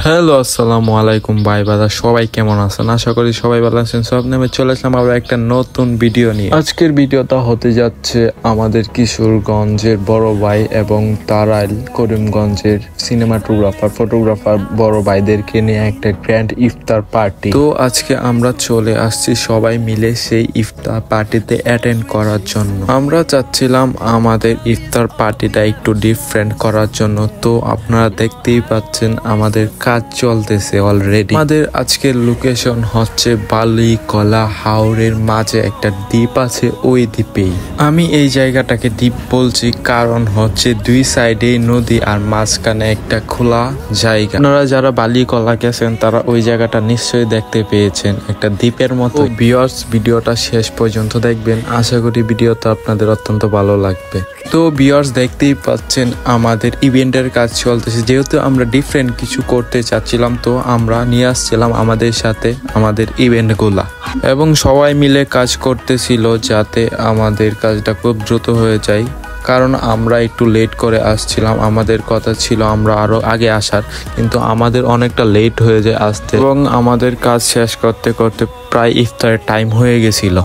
Hello আসসালামু আলাইকুম ভাই বাদা, সবাই কেমন আছেন? আশা করি সবাই ভালো আছেন। সব নেমে চলে আসলাম আবার একটা নতুন ভিডিও নিয়ে। আজকের ভিডিওটা হতে যাচ্ছে আমাদের কিশোরগঞ্জের বড় ভাই এবং তারাইল করিমগঞ্জের সিনেমাটোগ্রাফার ফটোগ্রাফার বড় ভাইদেরকে নিয়ে একটা গ্র্যান্ড ইফতার পার্টি। তো আজকে আমরা চলে আসছি সবাই মিলে সেই ইফতার পার্টিতে অ্যাটেন্ড করার জন্য। আমরা চাচ্ছিলাম আমাদের ইফতার পার্টিটা একটু ডিফারেন্ট করার জন্য। তো আপনারা দেখতেই পাচ্ছেন আমাদের কাজ চলতেছে অলরেডি। আমাদের আজকের লোকেশন হচ্ছে বালিকলা হাওরের মাঝে একটা দ্বীপ আছে, ওই দ্বীপেই। আমি এই জায়গাটাকে দ্বীপ বলছি কারণ হচ্ছে দুই সাইডে নদী আর মাঝখানে একটা খোলা জায়গা। আপনারা যারা বালিকলা গেছেন তারা ওই জায়গাটা নিশ্চয়ই দেখতে পেয়েছেন, একটা দ্বীপের মতো। ভিউয়ার্স, ভিডিওটা শেষ পর্যন্ত দেখবেন, আশা করি ভিডিওটা আপনাদের অত্যন্ত ভালো লাগবে। তো ভিউয়ার্স, দেখতেই পাচ্ছেন আমাদের ইভেন্টের কাজ চলতেছে। যেহেতু আমরা ডিফারেন্ট কিছু করতে চাচ্ছিলাম, তো আমরা নিয়ে আসছিলাম আমাদের সাথে আমাদের ইভেন্টগুলা এবং সবাই মিলে কাজ করতেছিল যাতে আমাদের কাজটা খুব দ্রুত হয়ে যায়। কারণ আমরা একটু লেট করে আসছিলাম, আমাদের কথা ছিল আমরা আরো আগে আসার, কিন্তু আমাদের অনেকটা লেট হয়ে যায় আসতে এবং আমাদের কাজ শেষ করতে করতে প্রায় ইফতারের টাইম হয়ে গেছিল।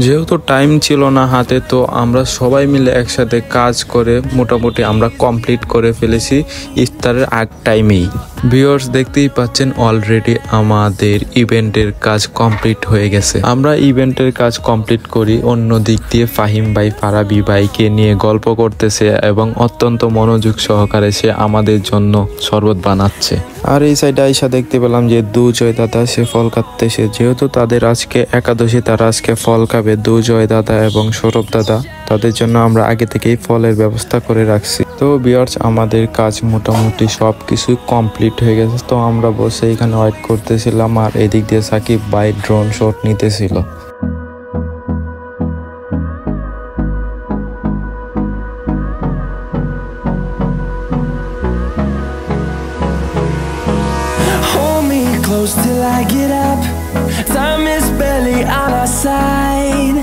যেহেতু টাইম ছিল না হাতে, তো আমরা সবাই মিলে একসাথে কাজ করে মোটামুটি আমরা কমপ্লিট করে ফেলেছি ইফতারের আগ টাইমেই। ভিউয়ার্স, দেখতেই পাচ্ছেন অলরেডি আমাদের ইভেন্টের কাজ কমপ্লিট হয়ে গেছে। আমরা ইভেন্টের কাজ কমপ্লিট করি, অন্য দিক দিয়ে ফাহিম ভাই ফারাবি ভাইকে নিয়ে গল্প করতেছে এবং অত্যন্ত মনোযোগ সহকারে সে আমাদের জন্য শরবত বানাচ্ছে। আর এই সাইডে আইসা দেখতে পেলাম যে দুজয় দাদা সে ফল কাটতেছে। যেহেতু তাদের আজকে একাদশী, তারা আজকে ফল খাবে। দুজয় দাদা এবং সৌরভ দাদা, তাদের জন্য আমরা আগে থেকেই ফলের ব্যবস্থা করে রাখছি। তো ভিউয়ার্স, আমাদের কাজ মোটামুটি সব কিছু কমপ্লিট হয়ে গেছে। তো আমরা বসে এখানে ওয়েট করতেছিলাম আর এদিক দিয়ে সাকিব ভাই ড্রোন শট নিতেছিল। Close till I get up, time is barely on our side.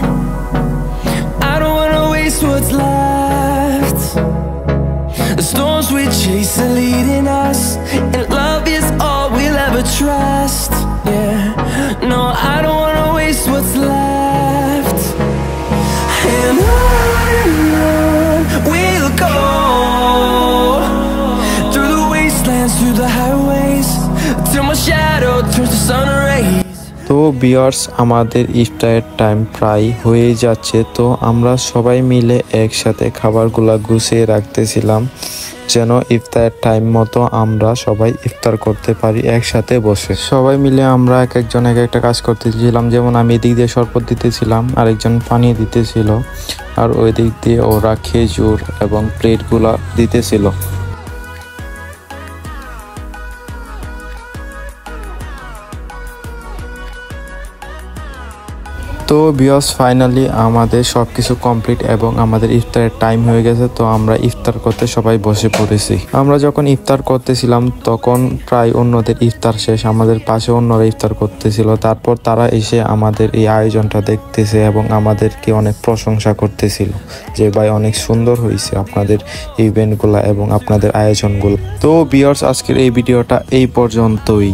I don't wanna waste what's left. The storms we chase are leading us, and love is all we'll ever trust. Yeah, no, I don't wanna waste what's left. And on we'll go, through the wastelands, through the highways, till my shadow turns to sun rays. তো viewers, আমাদের ইফতারের time প্রায় হয়ে যাচ্ছে। তো আমরা সবাই মিলে একসাথে খাবারগুলা গুছিয়ে রাখতেছিলাম যেন ইফতারের টাইম মতো আমরা সবাই ইফতার করতে পারি একসাথে বসে। সবাই মিলে আমরা এক একজন এক একটা কাজ করতেছিলাম। যেমন আমি এদিক দিয়ে শরবত দিতেছিলাম, আরেকজন পানি দিতেছিল, আর ওই দিক দিয়ে ওরা খেজুর এবং প্লেটগুলা দিতেছিল। তো ভিউয়ার্স, ফাইনালি আমাদের সব কিছু কমপ্লিট এবং আমাদের ইফতারের টাইম হয়ে গেছে। তো আমরা ইফতার করতে সবাই বসে পড়েছি। আমরা যখন ইফতার করতেছিলাম তখন প্রায় অন্যদের ইফতার শেষ, আমাদের পাশে অন্যরা ইফতার করতেছিল। তারপর তারা এসে আমাদের এই আয়োজনটা দেখতেছে এবং আমাদেরকে অনেক প্রশংসা করতেছিল যে ভাই অনেক সুন্দর হয়েছে আপনাদের ইভেন্টগুলো এবং আপনাদের আয়োজনগুলো। তো ভিউয়ার্স, আজকের এই ভিডিওটা এই পর্যন্তই।